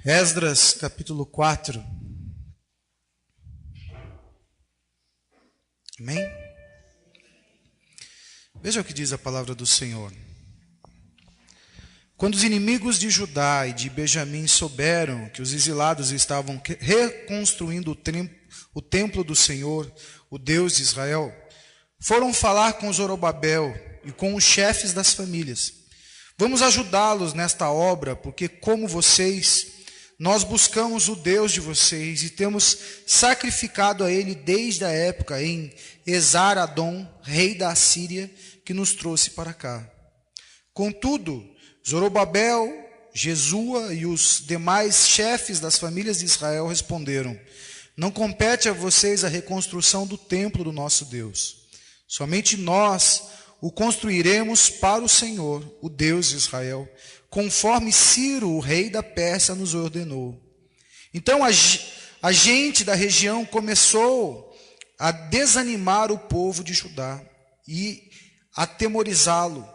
Esdras, capítulo 4. Amém? Veja o que diz a palavra do Senhor. Quando os inimigos de Judá e de Benjamim souberam que os exilados estavam reconstruindo o templo do Senhor, o Deus de Israel, foram falar com Zorobabel e com os chefes das famílias. Vamos ajudá-los nesta obra, porque como vocês, nós buscamos o Deus de vocês e temos sacrificado a Ele desde a época em Esar-Adom, rei da Assíria, que nos trouxe para cá. Contudo, Zorobabel, Jesua e os demais chefes das famílias de Israel responderam: não compete a vocês a reconstrução do templo do nosso Deus. Somente nós o construiremos para o Senhor, o Deus de Israel, conforme Ciro, o rei da Pérsia, nos ordenou. Então a gente da região começou a desanimar o povo de Judá e atemorizá-lo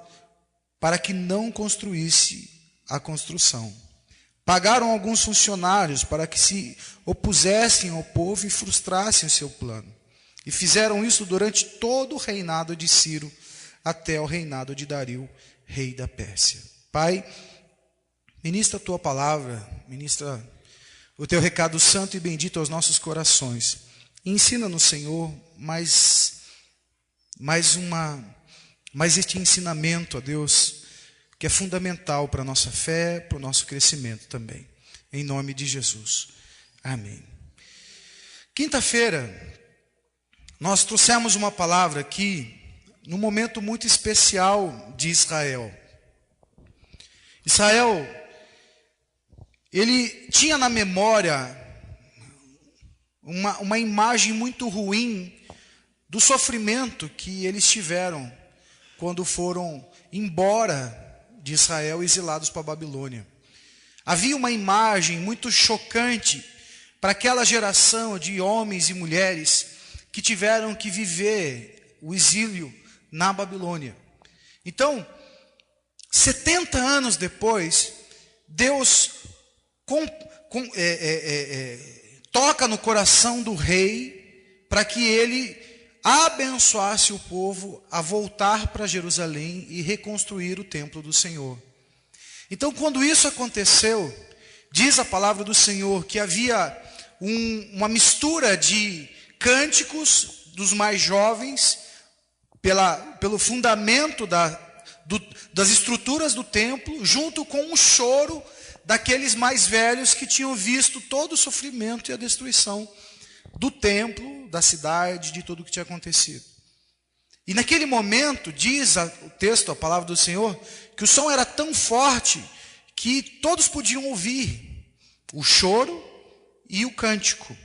para que não construísse a construção. Pagaram alguns funcionários para que se opusessem ao povo e frustrassem o seu plano. E fizeram isso durante todo o reinado de Ciro, até o reinado de Dario, rei da Pérsia. Pai, ministra a tua palavra, ministra o teu recado santo e bendito aos nossos corações. E ensina-nos, Senhor, mais este ensinamento, ó Deus, que é fundamental para a nossa fé, para o nosso crescimento também. Em nome de Jesus. Amém. Quinta-feira, nós trouxemos uma palavra aqui, num momento muito especial de Israel. Israel, ele tinha na memória uma imagem muito ruim do sofrimento que eles tiveram quando foram embora de Israel, exilados para a Babilônia. Havia uma imagem muito chocante para aquela geração de homens e mulheres que tiveram que viver o exílio na Babilônia. Então, 70 anos depois, Deus toca no coração do rei para que ele abençoasse o povo a voltar para Jerusalém e reconstruir o templo do Senhor. Então, quando isso aconteceu, diz a palavra do Senhor que havia uma mistura de cânticos dos mais jovens, pelo fundamento das estruturas do templo, junto com um choro daqueles mais velhos que tinham visto todo o sofrimento e a destruição do templo, da cidade, de tudo o que tinha acontecido. E naquele momento, diz o texto, a palavra do Senhor, que o som era tão forte que todos podiam ouvir o choro e o cântico.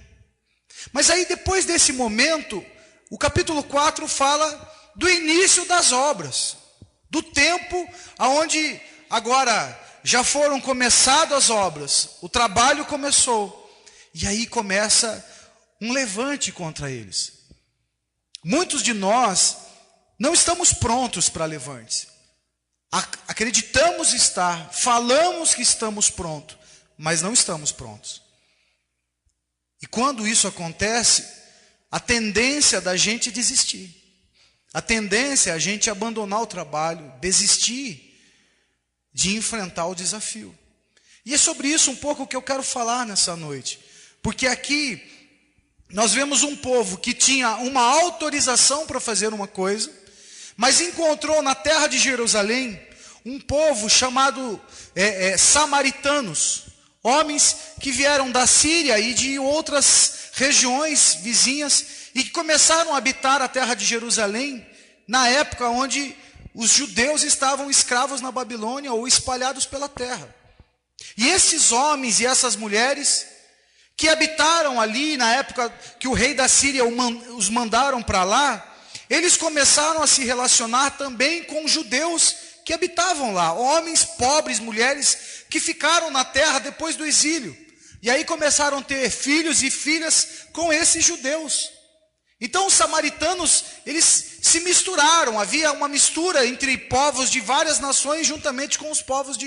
Mas aí, depois desse momento, o capítulo 4 fala do início das obras, do tempo onde agora já foram começadas as obras, o trabalho começou, e aí começa um levante contra eles. Muitos de nós não estamos prontos para levantes. Acreditamos estar, falamos que estamos prontos, mas não estamos prontos. E quando isso acontece, a tendência da gente é desistir. A tendência é a gente abandonar o trabalho, desistir de enfrentar o desafio. E é sobre isso um pouco que eu quero falar nessa noite. Porque aqui nós vemos um povo que tinha uma autorização para fazer uma coisa, mas encontrou na terra de Jerusalém um povo chamado samaritanos, homens que vieram da Síria e de outras regiões vizinhas e que começaram a habitar a terra de Jerusalém na época onde os judeus estavam escravos na Babilônia ou espalhados pela terra. E esses homens e essas mulheres que habitaram ali na época que o rei da Síria os mandaram para lá, eles começaram a se relacionar também com judeus que habitavam lá, homens, pobres, mulheres que ficaram na terra depois do exílio. E aí começaram a ter filhos e filhas com esses judeus. Então os samaritanos, eles se misturaram, havia uma mistura entre povos de várias nações juntamente com os povos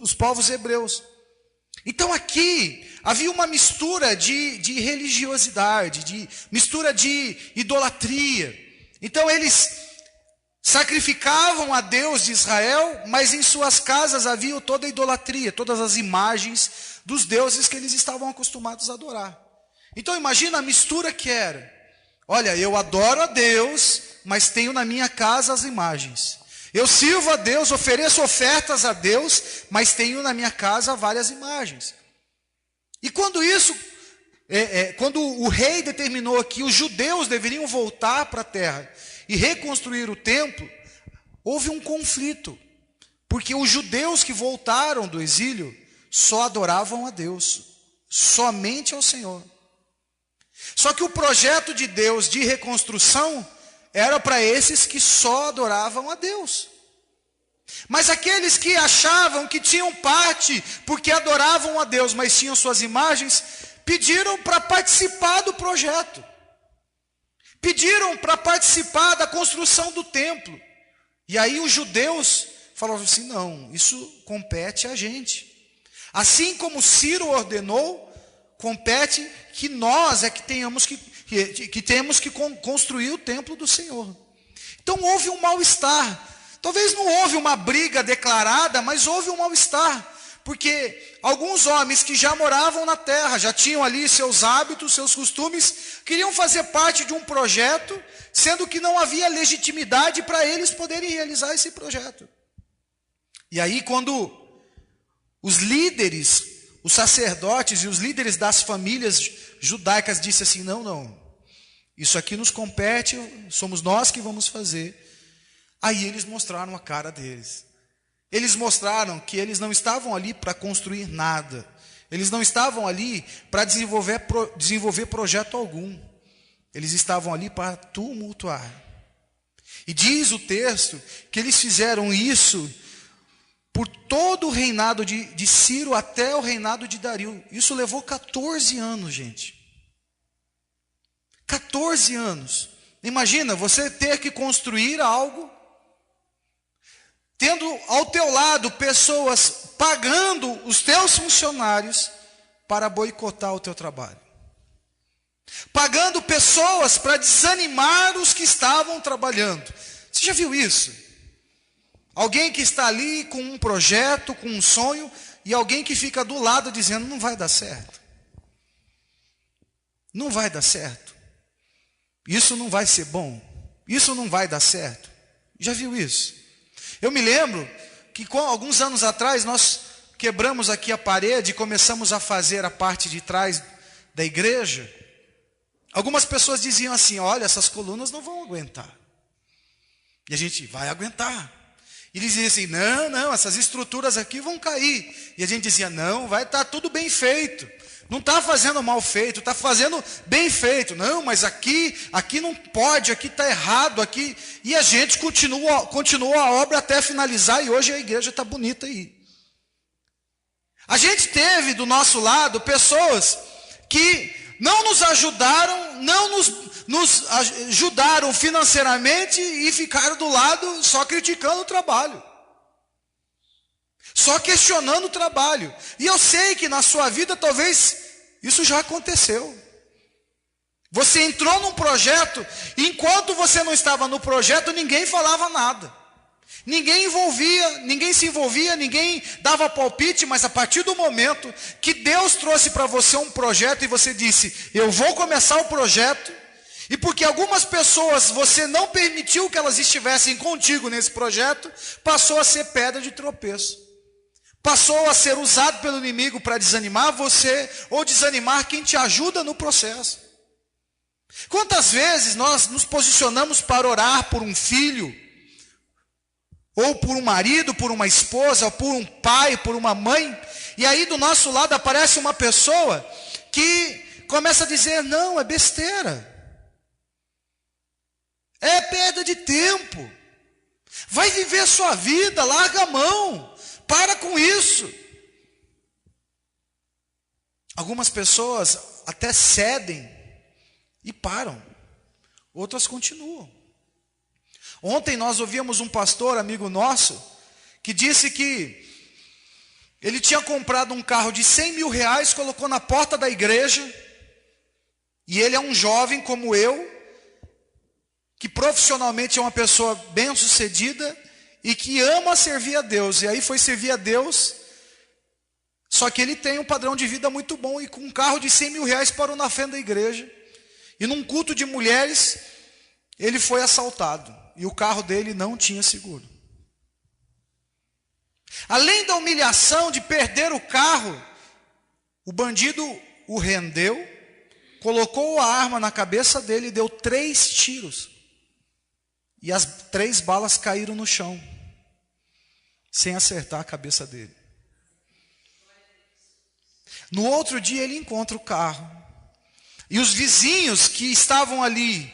os povos hebreus. Então aqui havia uma mistura de religiosidade, de mistura de idolatria. Então eles sacrificavam a Deus de Israel, mas em suas casas havia toda a idolatria, todas as imagens dos deuses que eles estavam acostumados a adorar. Então imagina a mistura que era. Olha, eu adoro a Deus, mas tenho na minha casa as imagens. Eu sirvo a Deus, ofereço ofertas a Deus, mas tenho na minha casa várias imagens. E quando quando o rei determinou que os judeus deveriam voltar para a terra e reconstruir o templo, houve um conflito, porque os judeus que voltaram do exílio só adoravam a Deus, somente ao Senhor. Só que o projeto de Deus de reconstrução era para esses que só adoravam a Deus. Mas aqueles que achavam que tinham parte porque adoravam a Deus, mas tinham suas imagens, pediram para participar do projeto. Pediram para participar da construção do templo. E aí os judeus falavam assim: não, isso compete a gente. Assim como Ciro ordenou, compete que nós é que temos que construir o templo do Senhor. Então houve um mal-estar. Talvez não houve uma briga declarada, mas houve um mal-estar. Porque alguns homens que já moravam na terra, já tinham ali seus hábitos, seus costumes, queriam fazer parte de um projeto, sendo que não havia legitimidade para eles poderem realizar esse projeto. E aí quando os líderes, os sacerdotes e os líderes das famílias judaicas disseram assim: não, isso aqui nos compete, somos nós que vamos fazer. Aí eles mostraram a cara deles. Eles mostraram que eles não estavam ali para construir nada. Eles não estavam ali para desenvolver projeto algum. Eles estavam ali para tumultuar. E diz o texto que eles fizeram isso por todo o reinado de Ciro até o reinado de Dario. Isso levou 14 anos, gente. 14 anos. Imagina você ter que construir algo, tendo ao teu lado pessoas pagando os teus funcionários para boicotar o teu trabalho. Pagando pessoas para desanimar os que estavam trabalhando. Você já viu isso? Alguém que está ali com um projeto, com um sonho, e alguém que fica do lado dizendo: não vai dar certo. Não vai dar certo. Isso não vai ser bom. Isso não vai dar certo. Já viu isso? Eu me lembro que alguns anos atrás nós quebramos aqui a parede e começamos a fazer a parte de trás da igreja. Algumas pessoas diziam assim: olha, essas colunas não vão aguentar. E a gente: vai aguentar. E eles diziam assim: não, essas estruturas aqui vão cair. E a gente dizia: não, vai estar tudo bem feito. Não está fazendo mal feito, está fazendo bem feito. Não, mas aqui não pode, aqui está errado, aqui. E a gente continuou a obra até finalizar, e hoje a igreja está bonita aí. A gente teve do nosso lado pessoas que não nos ajudaram, não nos ajudaram financeiramente e ficaram do lado só criticando o trabalho. Só questionando o trabalho. E eu sei que na sua vida talvez isso já aconteceu. Você entrou num projeto, e enquanto você não estava no projeto, ninguém falava nada. Ninguém se envolvia, ninguém dava palpite, mas a partir do momento que Deus trouxe para você um projeto e você disse: eu vou começar o projeto, e porque algumas pessoas você não permitiu que elas estivessem contigo nesse projeto, passou a ser pedra de tropeço. Passou a ser usado pelo inimigo para desanimar você ou desanimar quem te ajuda no processo. Quantas vezes nós nos posicionamos para orar por um filho, ou por um marido, por uma esposa, ou por um pai, por uma mãe, e aí do nosso lado aparece uma pessoa que começa a dizer: não, é besteira, é perda de tempo, vai viver a sua vida, larga a mão. Para com isso. Algumas pessoas até cedem e param. Outras continuam. Ontem nós ouvimos um pastor, amigo nosso, que disse que Ele tinha comprado um carro de 100 mil reais, colocou na porta da igreja, e ele é um jovem como eu, que profissionalmente é uma pessoa bem-sucedida e que ama servir a Deus. E aí foi servir a Deus, só que ele tem um padrão de vida muito bom, e com um carro de 100 mil reais parou na frente da igreja, e num culto de mulheres, ele foi assaltado, e o carro dele não tinha seguro. Além da humilhação de perder o carro, o bandido o rendeu, colocou a arma na cabeça dele e deu 3 tiros. E as 3 balas caíram no chão, sem acertar a cabeça dele. No outro dia ele encontra o carro. E os vizinhos que estavam ali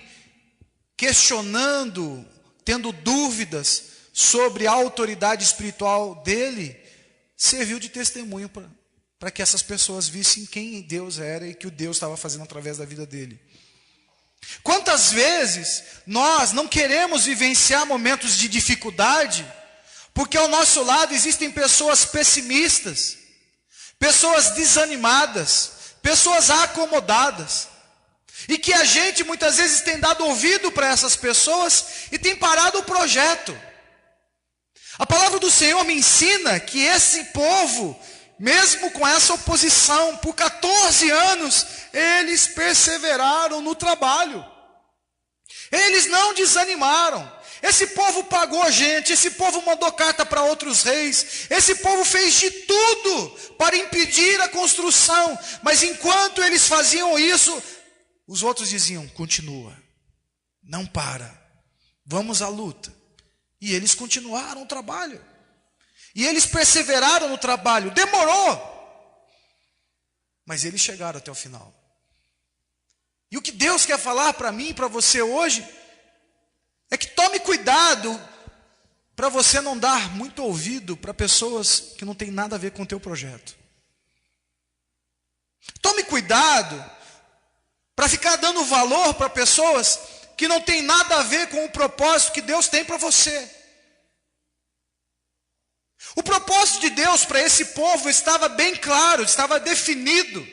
questionando, tendo dúvidas sobre a autoridade espiritual dele, serviu de testemunho para que essas pessoas vissem quem Deus era e que o Deus estava fazendo através da vida dele. Quantas vezes nós não queremos vivenciar momentos de dificuldade, porque ao nosso lado existem pessoas pessimistas, pessoas desanimadas, pessoas acomodadas, e que a gente muitas vezes tem dado ouvido para essas pessoas e tem parado o projeto. A palavra do Senhor me ensina que esse povo, mesmo com essa oposição, por 14 anos, eles perseveraram no trabalho. Eles não desanimaram. Esse povo pagou gente, esse povo mandou carta para outros reis, esse povo fez de tudo para impedir a construção, mas enquanto eles faziam isso, os outros diziam: continua, não para, vamos à luta. E eles continuaram o trabalho. E eles perseveraram no trabalho. Demorou, mas eles chegaram até o final. E o que Deus quer falar para mim e para você hoje é que tome cuidado para você não dar muito ouvido para pessoas que não tem nada a ver com o teu projeto. Tome cuidado para ficar dando valor para pessoas que não tem nada a ver com o propósito que Deus tem para você. O propósito de Deus para esse povo estava bem claro, estava definido.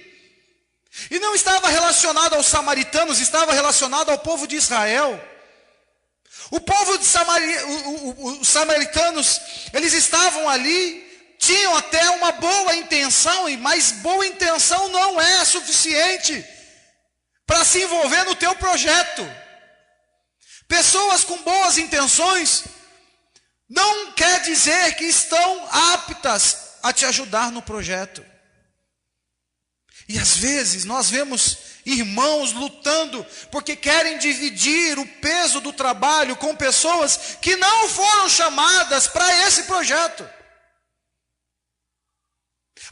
E não estava relacionado aos samaritanos, estava relacionado ao povo de Israel. O povo de os samaritanos, eles estavam ali, tinham até uma boa intenção, mas boa intenção não é suficiente para se envolver no teu projeto. Pessoas com boas intenções não quer dizer que estão aptas a te ajudar no projeto. E às vezes nós vemos irmãos lutando porque querem dividir o peso do trabalho com pessoas que não foram chamadas para esse projeto.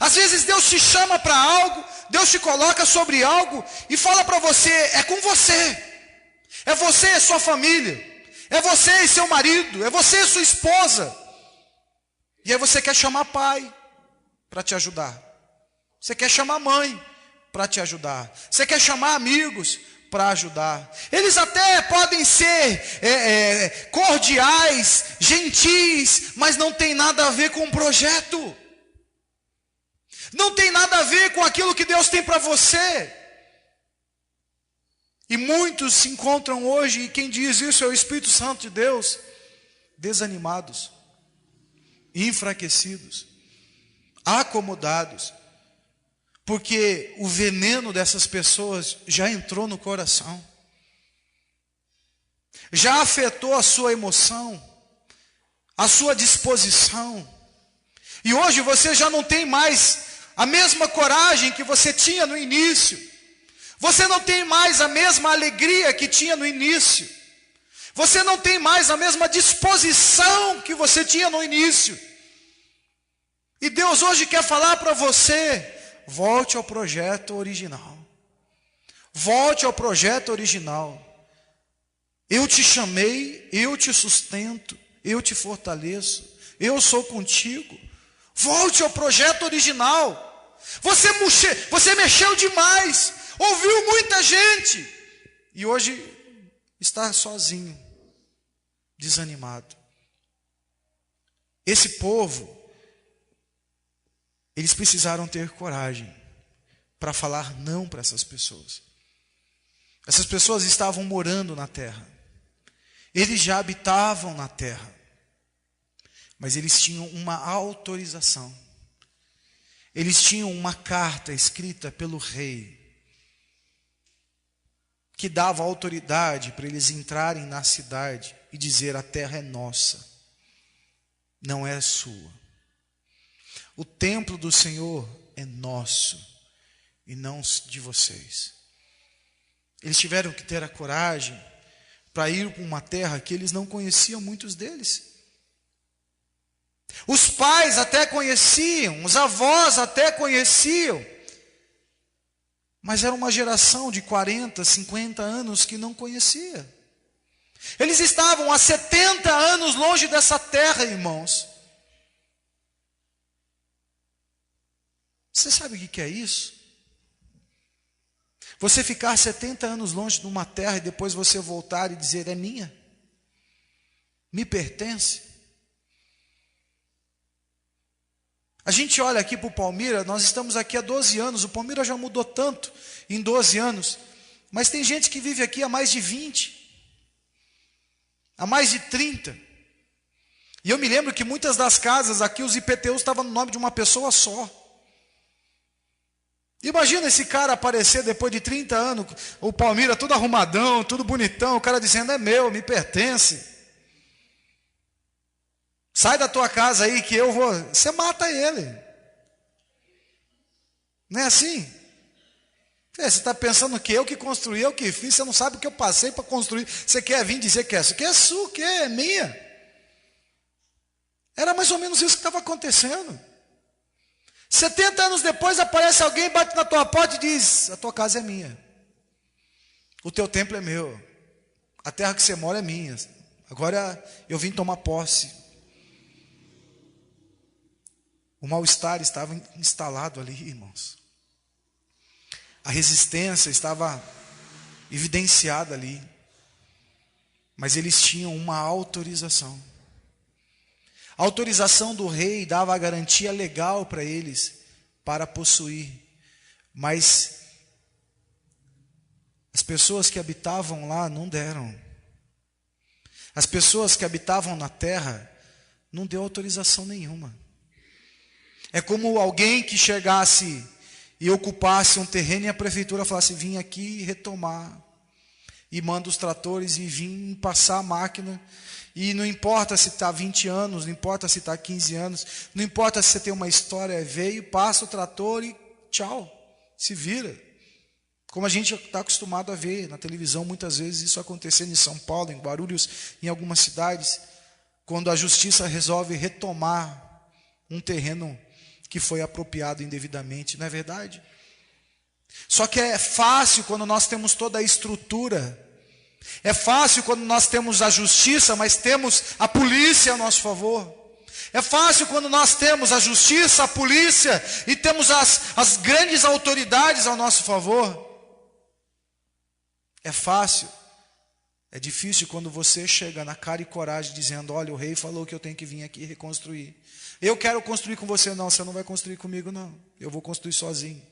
Às vezes Deus te chama para algo, Deus te coloca sobre algo e fala para você: é com você. É você e sua família. É você e seu marido. É você e sua esposa. E aí você quer chamar pai para te ajudar. Você quer chamar mãe para te ajudar. Você quer chamar amigos para ajudar. Eles até podem ser cordiais, gentis, mas não tem nada a ver com o projeto. Não tem nada a ver com aquilo que Deus tem para você. E muitos se encontram hoje, e quem diz isso é o Espírito Santo de Deus, desanimados, enfraquecidos, acomodados, porque o veneno dessas pessoas já entrou no coração, já afetou a sua emoção, a sua disposição, e hoje você já não tem mais a mesma coragem que você tinha no início. Você não tem mais a mesma alegria que tinha no início. Você não tem mais a mesma disposição que você tinha no início. E Deus hoje quer falar para você: volte ao projeto original. Volte ao projeto original. Eu te chamei, eu te sustento, eu te fortaleço, eu sou contigo. Volte ao projeto original. Você mexeu demais. Ouviu muita gente e hoje está sozinho, desanimado. Esse povo Eles precisaram ter coragem para falar não para essas pessoas. Essas pessoas estavam morando na terra. Eles já habitavam na terra. Mas eles tinham uma autorização. Eles tinham uma carta escrita pelo rei, que dava autoridade para eles entrarem na cidade e dizer: a terra é nossa, não é sua. O templo do Senhor é nosso e não de vocês. Eles tiveram que ter a coragem para ir para uma terra que eles não conheciam, muitos deles. Os pais até conheciam, os avós até conheciam, mas era uma geração de 40, 50 anos que não conhecia. Eles estavam há 70 anos longe dessa terra, irmãos. Você sabe o que é isso? Você ficar 70 anos longe de uma terra e depois você voltar e dizer: é minha, me pertence. A gente olha aqui para o Palmira, nós estamos aqui há 12 anos, o Palmira já mudou tanto em 12 anos, mas tem gente que vive aqui há mais de 20, há mais de 30. E eu me lembro que muitas das casas aqui, os IPTUs estavam no nome de uma pessoa só. Imagina esse cara aparecer depois de 30 anos, o Palmira tudo arrumadão, tudo bonitão, o cara dizendo: é meu, me pertence. Sai da tua casa aí que eu vou... Você mata ele. Não é assim? Você está pensando que eu que construí, eu que fiz, você não sabe o que eu passei para construir. Você quer vir dizer que é isso? Que é sua, o que é minha? Era mais ou menos isso que estava acontecendo. 70 anos depois aparece alguém, bate na tua porta e diz: a tua casa é minha, o teu templo é meu, a terra que você mora é minha, agora eu vim tomar posse. O mal-estar estava instalado ali, irmãos. A resistência estava evidenciada ali. Mas eles tinham uma autorização. A autorização do rei dava a garantia legal para eles, para possuir. Mas as pessoas que habitavam lá não deram. As pessoas que habitavam na terra não deu autorização nenhuma. É como alguém que chegasse e ocupasse um terreno e a prefeitura falasse: vim aqui retomar. E manda os tratores e vim passar a máquina. E não importa se está 20 anos, não importa se está 15 anos, não importa se você tem uma história, veio, passa o trator e tchau, se vira. Como a gente está acostumado a ver na televisão, muitas vezes isso acontecendo em São Paulo, em Guarulhos, em algumas cidades, quando a justiça resolve retomar um terreno que foi apropriado indevidamente, não é verdade? Só que é fácil quando nós temos toda a estrutura, é fácil quando nós temos a justiça, mas temos a polícia a nosso favor. É fácil quando nós temos a justiça, a polícia e temos as grandes autoridades ao nosso favor. É fácil. É difícil quando você chega na cara e coragem dizendo: olha, o rei falou que eu tenho que vir aqui reconstruir. Eu quero construir com você. Não, você não vai construir comigo não. Eu vou construir sozinho.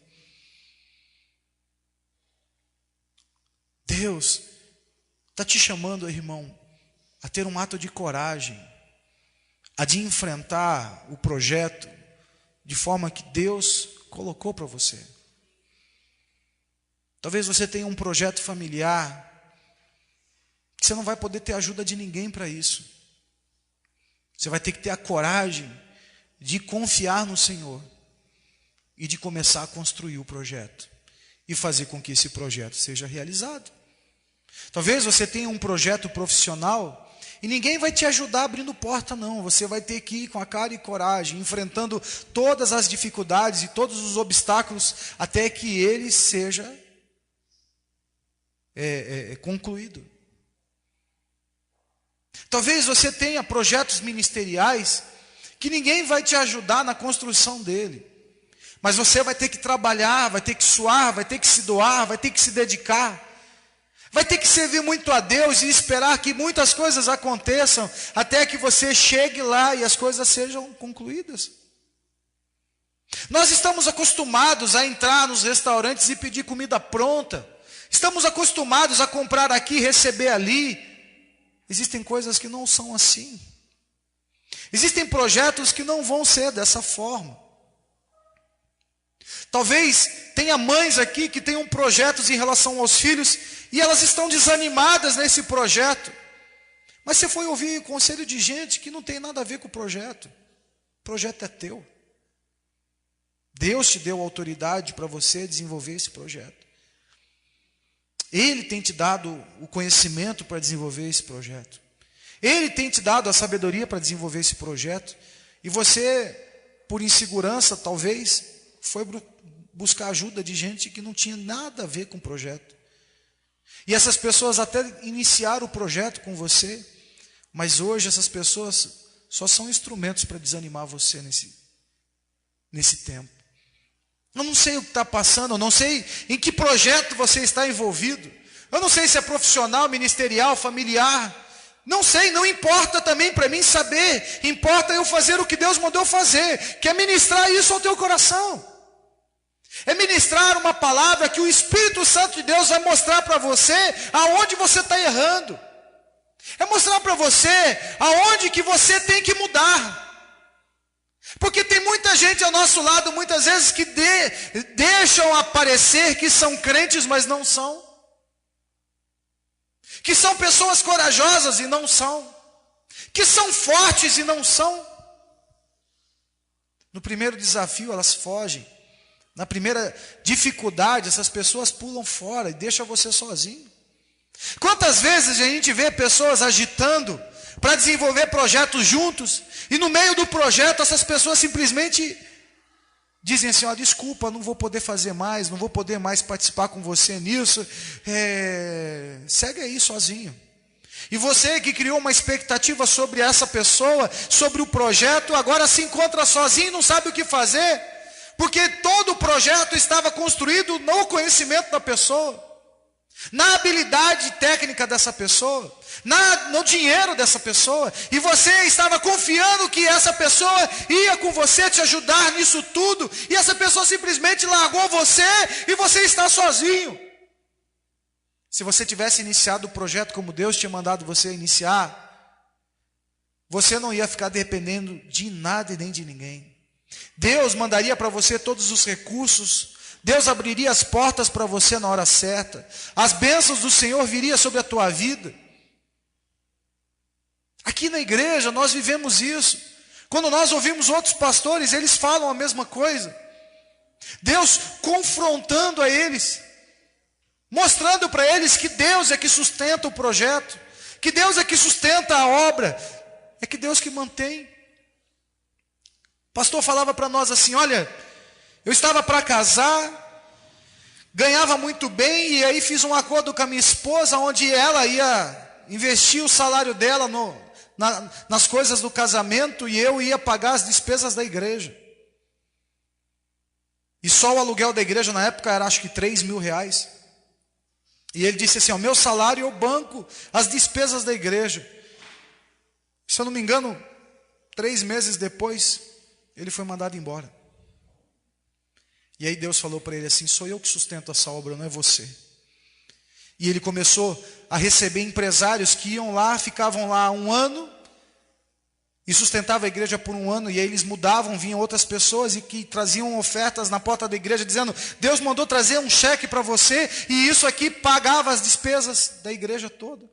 Deus está te chamando, irmão, a ter um ato de coragem, a de enfrentar o projeto de forma que Deus colocou para você. Talvez você tenha um projeto familiar que você não vai poder ter ajuda de ninguém para isso. Você vai ter que ter a coragem de confiar no Senhor e de começar a construir o projeto e fazer com que esse projeto seja realizado. Talvez você tenha um projeto profissional e ninguém vai te ajudar abrindo porta não. Você vai ter que ir com a cara e coragem, enfrentando todas as dificuldades e todos os obstáculos até que ele seja concluído. Talvez você tenha projetos ministeriais que ninguém vai te ajudar na construção dele. Mas você vai ter que trabalhar, vai ter que suar, vai ter que se doar, vai ter que se dedicar. Vai ter que servir muito a Deus e esperar que muitas coisas aconteçam até que você chegue lá e as coisas sejam concluídas. Nós estamos acostumados a entrar nos restaurantes e pedir comida pronta. Estamos acostumados a comprar aqui e receber ali. Existem coisas que não são assim. Existem projetos que não vão ser dessa forma. Talvez tenha mães aqui que tenham projetos em relação aos filhos e elas estão desanimadas nesse projeto. Mas você foi ouvir conselho de gente que não tem nada a ver com o projeto. O projeto é teu. Deus te deu autoridade para você desenvolver esse projeto. Ele tem te dado o conhecimento para desenvolver esse projeto. Ele tem te dado a sabedoria para desenvolver esse projeto. E você, por insegurança, talvez, foi buscar ajuda de gente que não tinha nada a ver com o projeto. E essas pessoas até iniciaram o projeto com você, mas hoje essas pessoas só são instrumentos para desanimar você nesse tempo. Eu não sei o que está passando, eu não sei em que projeto você está envolvido. Eu não sei se é profissional, ministerial, familiar. Não sei, não importa também para mim saber. Importa eu fazer o que Deus mandou fazer, que é ministrar isso ao teu coração. É ministrar uma palavra que o Espírito Santo de Deus vai mostrar para você aonde você está errando. É mostrar para você aonde que você tem que mudar. Porque tem muita gente ao nosso lado, muitas vezes, que deixam aparecer que são crentes, mas não são. Que são pessoas corajosas e não são. Que são fortes e não são. No primeiro desafio elas fogem. Na primeira dificuldade essas pessoas pulam fora e deixam você sozinho. Quantas vezes a gente vê pessoas agitando para desenvolver projetos juntos, e no meio do projeto essas pessoas simplesmente dizem assim: ó, desculpa, não vou poder fazer mais, não vou poder mais participar com você nisso, segue aí sozinho. E você que criou uma expectativa sobre essa pessoa, sobre o projeto, agora se encontra sozinho e não sabe o que fazer, porque todo o projeto estava construído no conhecimento da pessoa, na habilidade técnica dessa pessoa, no dinheiro dessa pessoa, e você estava confiando que essa pessoa ia com você te ajudar nisso tudo, e essa pessoa simplesmente largou você, e você está sozinho. Se você tivesse iniciado o projeto como Deus tinha mandado você iniciar, você não ia ficar dependendo de nada e nem de ninguém. Deus mandaria para você todos os recursos, Deus abriria as portas para você na hora certa, as bênçãos do Senhor viriam sobre a tua vida. Aqui na igreja nós vivemos isso. Quando nós ouvimos outros pastores, eles falam a mesma coisa. Deus confrontando a eles, mostrando para eles que Deus é que sustenta o projeto, que Deus é que sustenta a obra, é que Deus que mantém. O pastor falava para nós assim: olha, eu estava para casar, ganhava muito bem, e aí fiz um acordo com a minha esposa, onde ela ia investir o salário dela nas coisas do casamento, e eu ia pagar as despesas da igreja. E só o aluguel da igreja na época era acho que R$3.000. E ele disse assim: o meu salário eu banco as despesas da igreja. Se eu não me engano, 3 meses depois, ele foi mandado embora. E aí Deus falou para ele assim: sou eu que sustento essa obra, não é você. E ele começou a receber empresários que iam lá, ficavam lá 1 ano, e sustentavam a igreja por 1 ano, e aí eles mudavam, vinham outras pessoas e que traziam ofertas na porta da igreja, dizendo: Deus mandou trazer um cheque para você, e isso aqui pagava as despesas da igreja toda.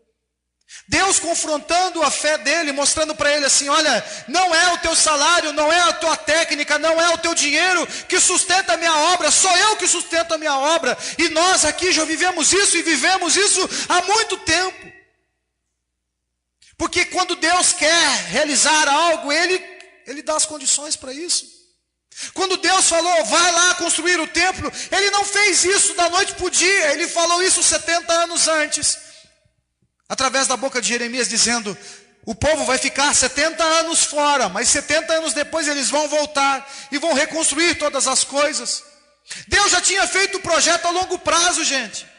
Deus confrontando a fé dele, mostrando para ele assim: olha, não é o teu salário, não é a tua técnica, não é o teu dinheiro que sustenta a minha obra, sou eu que sustento a minha obra. E nós aqui já vivemos isso e vivemos isso há muito tempo. Porque quando Deus quer realizar algo, Ele dá as condições para isso. Quando Deus falou: vai lá construir o templo, Ele não fez isso da noite para o dia, Ele falou isso 70 anos antes, através da boca de Jeremias, dizendo: o povo vai ficar 70 anos fora, mas 70 anos depois eles vão voltar e vão reconstruir todas as coisas. Deus já tinha feito o projeto a longo prazo, gente.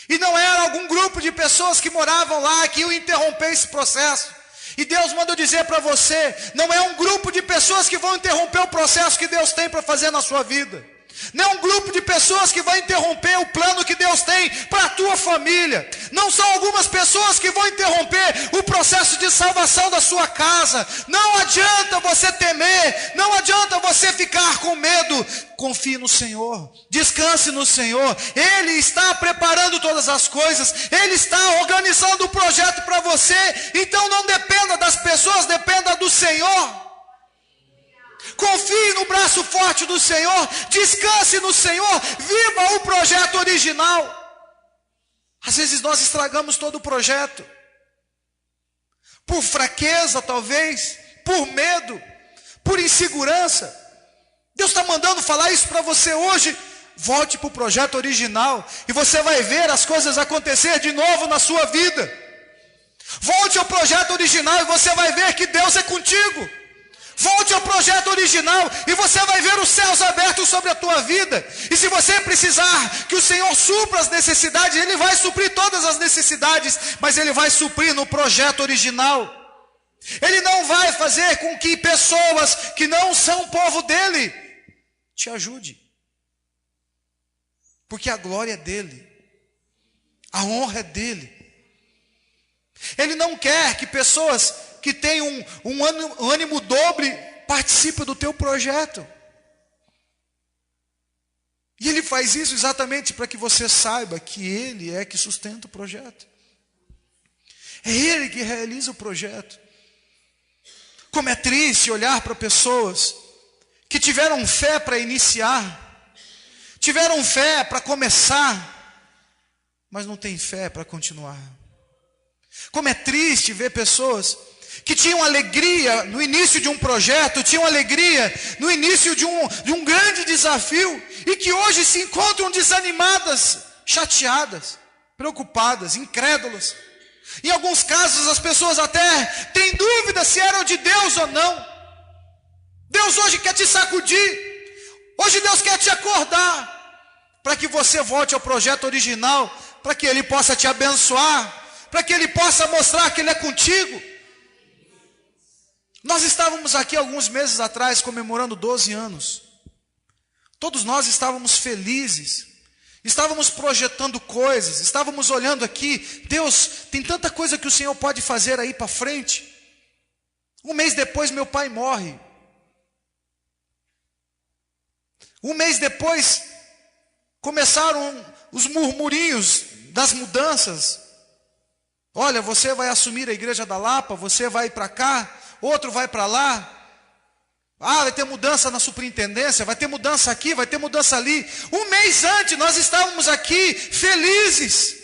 E não era algum grupo de pessoas que moravam lá que iam interromper esse processo. E Deus manda eu dizer para você, não é um grupo de pessoas que vão interromper o processo que Deus tem para fazer na sua vida. Não é um grupo de pessoas que vai interromper o plano que Deus tem para a tua família. Não são algumas pessoas que vão interromper o processo de salvação da sua casa. Não adianta você temer, não adianta você ficar com medo. Confie no Senhor, descanse no Senhor. Ele está preparando todas as coisas, Ele está organizando o projeto para você. Então não dependa das pessoas, dependa do Senhor. Confie no braço forte do Senhor, descanse no Senhor, viva o projeto original. Às vezes nós estragamos todo o projeto, por fraqueza talvez, por medo, por insegurança. Deus está mandando falar isso para você hoje. Volte para o projeto original e você vai ver as coisas acontecer de novo na sua vida. Volte ao projeto original e você vai ver que Deus é contigo. Volte ao projeto original e você vai ver os céus abertos sobre a tua vida. E se você precisar que o Senhor supra as necessidades, Ele vai suprir todas as necessidades, mas Ele vai suprir no projeto original. Ele não vai fazer com que pessoas que não são povo dEle te ajude, porque a glória é dEle, a honra é dEle. Ele não quer que pessoas que tenham um ânimo dobre participem do teu projeto. E Ele faz isso exatamente para que você saiba que Ele é que sustenta o projeto. É Ele que realiza o projeto. Como é triste olhar para pessoas que tiveram fé para iniciar, tiveram fé para começar, mas não têm fé para continuar. Como é triste ver pessoas que tinham alegria no início de um projeto, tinham alegria no início de um grande desafio, e que hoje se encontram desanimadas, chateadas, preocupadas, incrédulas. Em alguns casos as pessoas até têm dúvida se eram de Deus ou não. Deus hoje quer te sacudir, hoje Deus quer te acordar, para que você volte ao projeto original, para que Ele possa te abençoar, para que Ele possa mostrar que Ele é contigo. Nós estávamos aqui alguns meses atrás comemorando 12 anos. Todos nós estávamos felizes, estávamos projetando coisas, estávamos olhando aqui, Deus, tem tanta coisa que o Senhor pode fazer aí para frente. Um mês depois meu pai morre. Um mês depois começaram os murmurinhos das mudanças. Olha, você vai assumir a igreja da Lapa, você vai para cá, outro vai para lá. Ah, vai ter mudança na superintendência, vai ter mudança aqui, vai ter mudança ali. Um mês antes nós estávamos aqui felizes.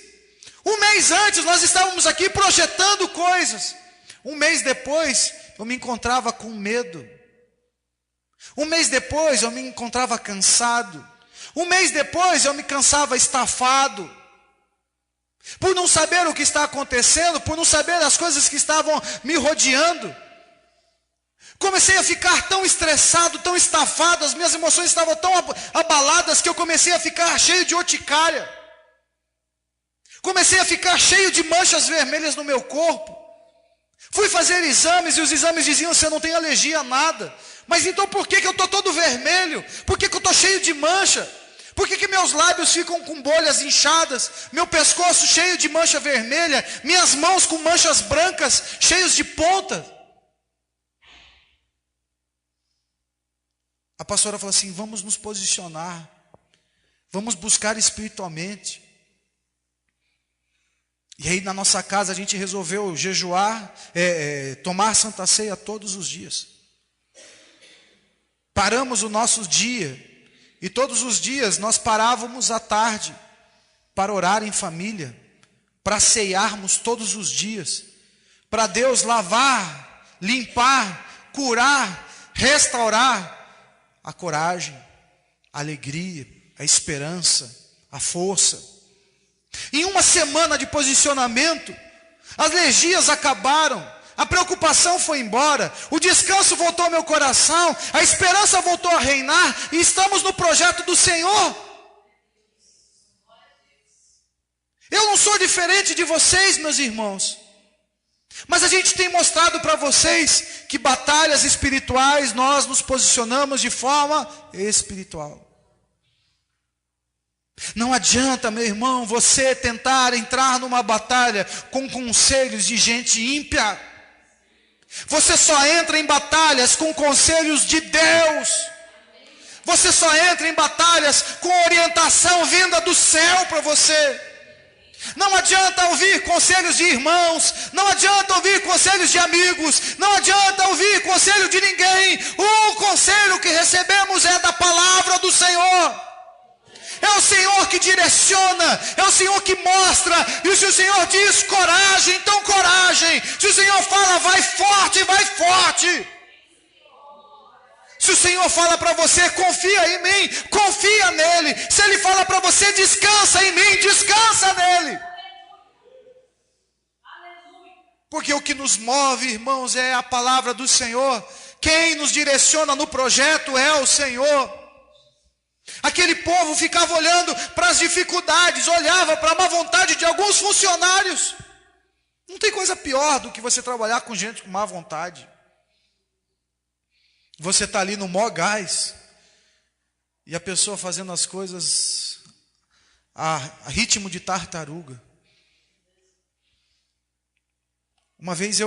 Um mês antes nós estávamos aqui projetando coisas. Um mês depois eu me encontrava com medo. Um mês depois eu me encontrava cansado. Um mês depois eu me cansava estafado. Por não saber o que está acontecendo, por não saber as coisas que estavam me rodeando. Comecei a ficar tão estressado, tão estafado, as minhas emoções estavam tão abaladas que eu comecei a ficar cheio de urticária. Comecei a ficar cheio de manchas vermelhas no meu corpo. Fui fazer exames e os exames diziam: você não tem alergia a nada. Mas então por que eu estou todo vermelho? Por que eu estou cheio de mancha? Por que meus lábios ficam com bolhas inchadas? Meu pescoço cheio de mancha vermelha? Minhas mãos com manchas brancas, cheios de ponta? A pastora falou assim: vamos nos posicionar, vamos buscar espiritualmente. E aí na nossa casa a gente resolveu jejuar, tomar Santa Ceia todos os dias. Paramos o nosso dia, e todos os dias nós parávamos à tarde para orar em família, para ceiarmos todos os dias, para Deus lavar, limpar, curar, restaurar a coragem, a alegria, a esperança, a força. Em uma semana de posicionamento, as alergias acabaram, a preocupação foi embora, o descanso voltou ao meu coração, a esperança voltou a reinar, e estamos no projeto do Senhor. Eu não sou diferente de vocês, meus irmãos. Mas a gente tem mostrado para vocês que batalhas espirituais nós nos posicionamos de forma espiritual. Não adianta, meu irmão, você tentar entrar numa batalha com conselhos de gente ímpia. Você só entra em batalhas com conselhos de Deus. Você só entra em batalhas com orientação vinda do céu para você. Não adianta ouvir conselhos de irmãos, não adianta ouvir conselhos de amigos, não adianta ouvir conselho de ninguém. O conselho que recebemos é da palavra do Senhor. É o Senhor que direciona, é o Senhor que mostra. E se o Senhor diz coragem, então coragem. Se o Senhor fala vai forte, vai forte. Se o Senhor fala para você confia em mim, confia nele. Se ele fala para você descansa em mim, descansa nele. Porque o que nos move, irmãos, é a palavra do Senhor. Quem nos direciona no projeto é o Senhor. Aquele povo ficava olhando para as dificuldades, olhava para a má vontade de alguns funcionários. Não tem coisa pior do que você trabalhar com gente com má vontade. Você está ali no maior gás, e a pessoa fazendo as coisas a ritmo de tartaruga. Uma vez a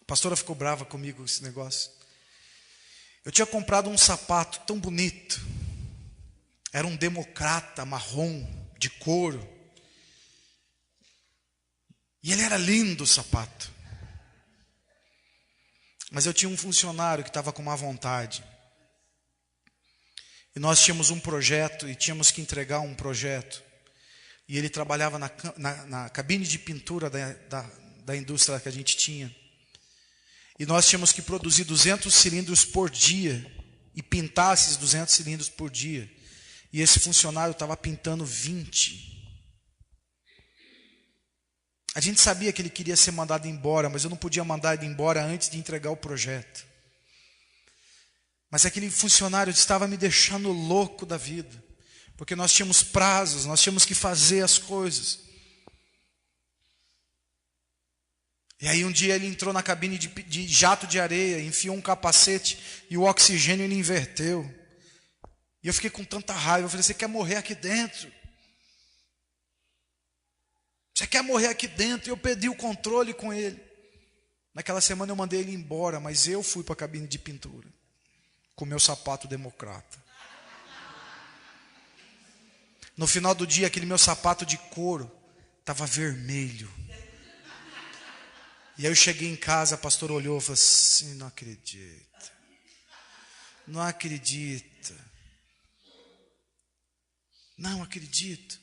pastora ficou brava comigo com esse negócio. Eu tinha comprado um sapato tão bonito. Era um democrata marrom, de couro. E ele era lindo o sapato. Mas eu tinha um funcionário que estava com má vontade. E nós tínhamos um projeto e tínhamos que entregar um projeto. E ele trabalhava na cabine de pintura da indústria que a gente tinha. E nós tínhamos que produzir 200 cilindros por dia. E pintar esses 200 cilindros por dia. E esse funcionário estava pintando 20. A gente sabia que ele queria ser mandado embora, mas eu não podia mandar ele embora antes de entregar o projeto. Mas aquele funcionário estava me deixando louco da vida. Porque nós tínhamos prazos, nós tínhamos que fazer as coisas. E aí um dia ele entrou na cabine de jato de areia, enfiou um capacete e o oxigênio ele inverteu. E eu fiquei com tanta raiva, eu falei, você quer morrer aqui dentro? Você quer morrer aqui dentro? E eu perdi o controle com ele. Naquela semana eu mandei ele embora, mas eu fui para a cabine de pintura, com meu sapato democrata. No final do dia, aquele meu sapato de couro estava vermelho. E aí eu cheguei em casa, a pastora olhou e falou assim, não acredito. Não acredita. Não acredito.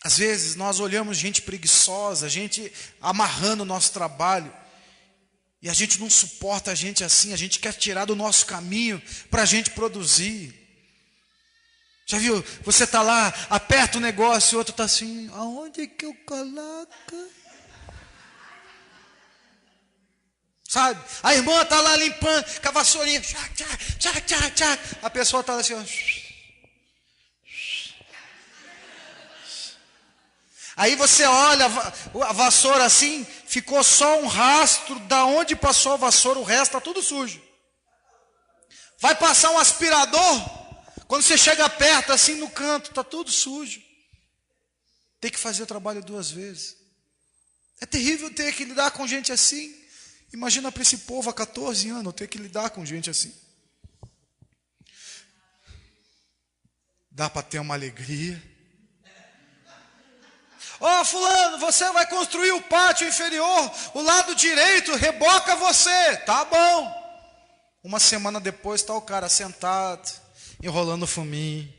Às vezes nós olhamos gente preguiçosa, gente amarrando o nosso trabalho. E a gente não suporta a gente assim, a gente quer tirar do nosso caminho para a gente produzir. Já viu? Você está lá, aperta o negócio, o outro está assim, aonde é que eu coloco? Sabe? A irmã está lá limpando com a vassourinha. Tchac, tchac, tchac, tchac, tchac. A pessoa está assim, ó. Aí você olha a vassoura assim, ficou só um rastro da onde passou a vassoura, o resto está tudo sujo. Vai passar um aspirador, quando você chega perto assim no canto, está tudo sujo. Tem que fazer o trabalho 2 vezes. É terrível ter que lidar com gente assim. Imagina para esse povo há 14 anos ter que lidar com gente assim. Dá para ter uma alegria. Ó, fulano, você vai construir o pátio inferior, o lado direito, reboca você. Tá bom. Uma semana depois está o cara sentado, enrolando o fuminho.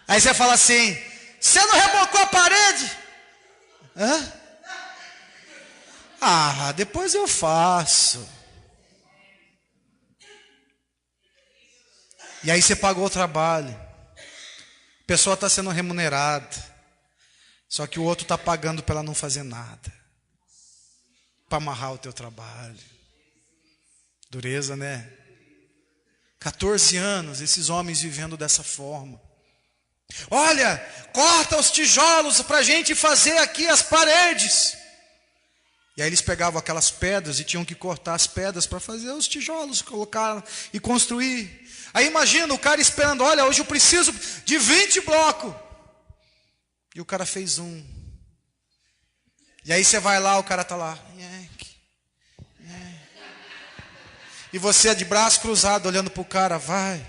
Aí você fala assim, você não rebocou a parede? Hã? Ah, depois eu faço. E aí você pagou o trabalho. A pessoa está sendo remunerada. Só que o outro está pagando para ela não fazer nada. Para amarrar o teu trabalho. Dureza, né? 14 anos, esses homens vivendo dessa forma. Olha, corta os tijolos para a gente fazer aqui as paredes. E aí eles pegavam aquelas pedras e tinham que cortar as pedras para fazer os tijolos, colocar e construir. Aí imagina o cara esperando, olha, hoje eu preciso de 20 blocos. E o cara fez um. E aí você vai lá, o cara está lá. E você é de braço cruzado, olhando para o cara, vai.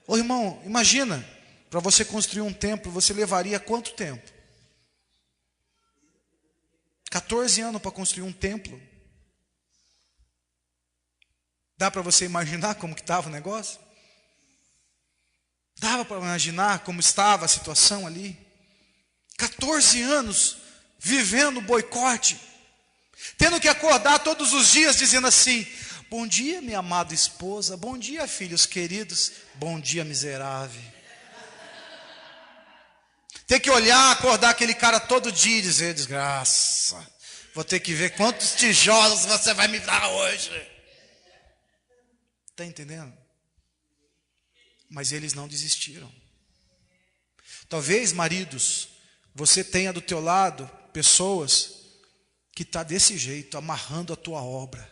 Ô irmão, imagina, para você construir um templo, você levaria quanto tempo? 14 anos para construir um templo. Dá para você imaginar como que estava o negócio? Dava para imaginar como estava a situação ali? 14 anos vivendo boicote, tendo que acordar todos os dias dizendo assim: bom dia, minha amada esposa, bom dia, filhos queridos, bom dia, miserável. Ter que olhar, acordar aquele cara todo dia e dizer: desgraça, vou ter que ver quantos tijolos você vai me dar hoje. Está entendendo? Mas eles não desistiram. Talvez, maridos, você tenha do teu lado pessoas que estão desse jeito, amarrando a tua obra.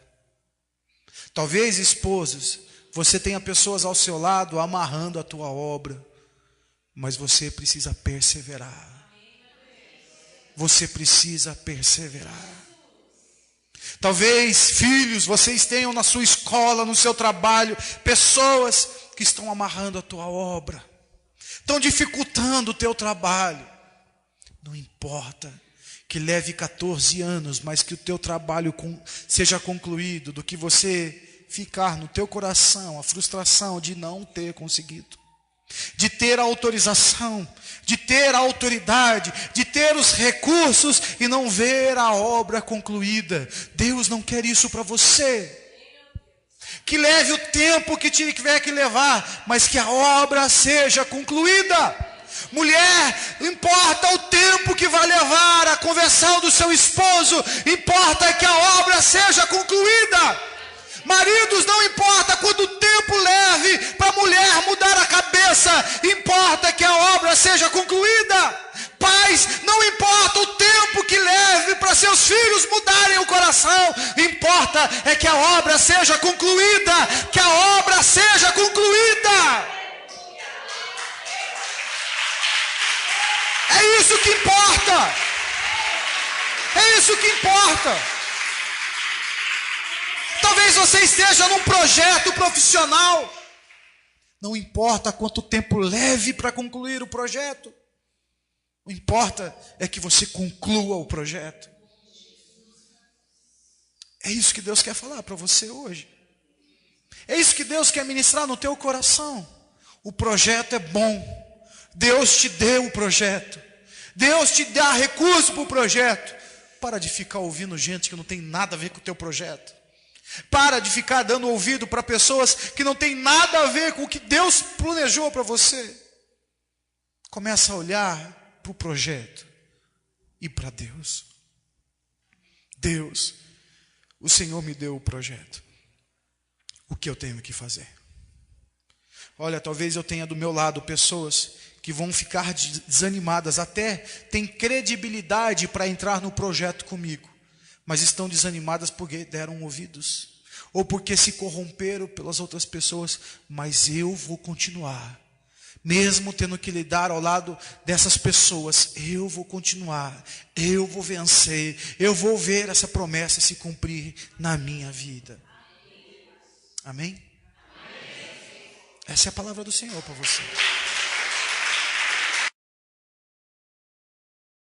Talvez, esposas, você tenha pessoas ao seu lado amarrando a tua obra. Mas você precisa perseverar. Você precisa perseverar. Talvez, filhos, vocês tenham na sua escola, no seu trabalho, pessoas que estão amarrando a tua obra, estão dificultando o teu trabalho. Não importa que leve 14 anos, mas que o teu trabalho seja concluído, do que você ficar no teu coração a frustração de não ter conseguido, de ter a autorização, de ter a autoridade, de ter os recursos e não ver a obra concluída. Deus não quer isso para você. Que leve o tempo que tiver que levar, mas que a obra seja concluída. Mulher, importa o tempo que vai levar a conversão do seu esposo, importa que a obra seja concluída. Maridos, não importa quanto tempo leve para a mulher mudar a cabeça, importa que a obra seja concluída. Pais, não importa o tempo que leve para seus filhos mudarem o coração, importa é que a obra seja concluída, que a obra seja concluída. É isso que importa. É isso que importa. Talvez você esteja num projeto profissional. Não importa quanto tempo leve para concluir o projeto. O que importa é que você conclua o projeto. É isso que Deus quer falar para você hoje. É isso que Deus quer ministrar no teu coração. O projeto é bom. Deus te deu o projeto. Deus te dá recurso para o projeto. Para de ficar ouvindo gente que não tem nada a ver com o teu projeto. Para de ficar dando ouvido para pessoas que não tem nada a ver com o que Deus planejou para você. Começa a olhar para o projeto e para Deus. Deus, o Senhor me deu o projeto. O que eu tenho que fazer? Olha, talvez eu tenha do meu lado pessoas que vão ficar desanimadas, até tem credibilidade para entrar no projeto comigo, mas estão desanimadas porque deram ouvidos, ou porque se corromperam pelas outras pessoas. Mas eu vou continuar, mesmo tendo que lidar ao lado dessas pessoas, eu vou continuar, eu vou vencer, eu vou ver essa promessa se cumprir na minha vida. Amém? Essa é a palavra do Senhor para você.